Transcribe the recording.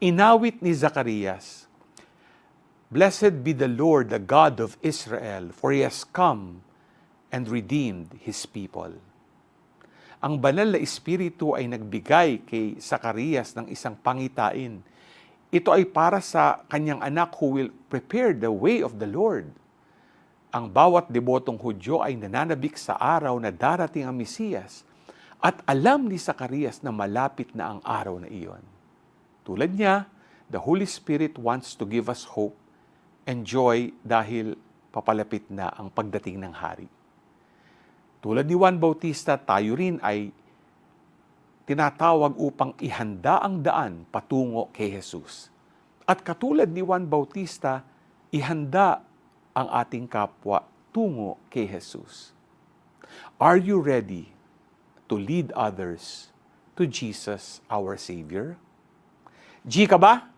Inawit ni Zacarias, "Blessed be the Lord, the God of Israel, for He has come and redeemed His people." Ang banal na Espiritu ay nagbigay kay Zacarias ng isang pangitain. Ito ay para sa kanyang anak who will prepare the way of the Lord. Ang bawat debotong Hudyo ay nananabik sa araw na darating ang Mesiyas at alam ni Zacarias na malapit na ang araw na iyon. Tulad niya, the Holy Spirit wants to give us hope and joy dahil papalapit na ang pagdating ng Hari. Tulad ni Juan Bautista, tayo rin ay tinatawag upang ihanda ang daan patungo kay Jesus. At katulad ni Juan Bautista, ihanda ang ating kapwa tungo kay Jesus. Are you ready to lead others to Jesus, our Savior? G ka ba?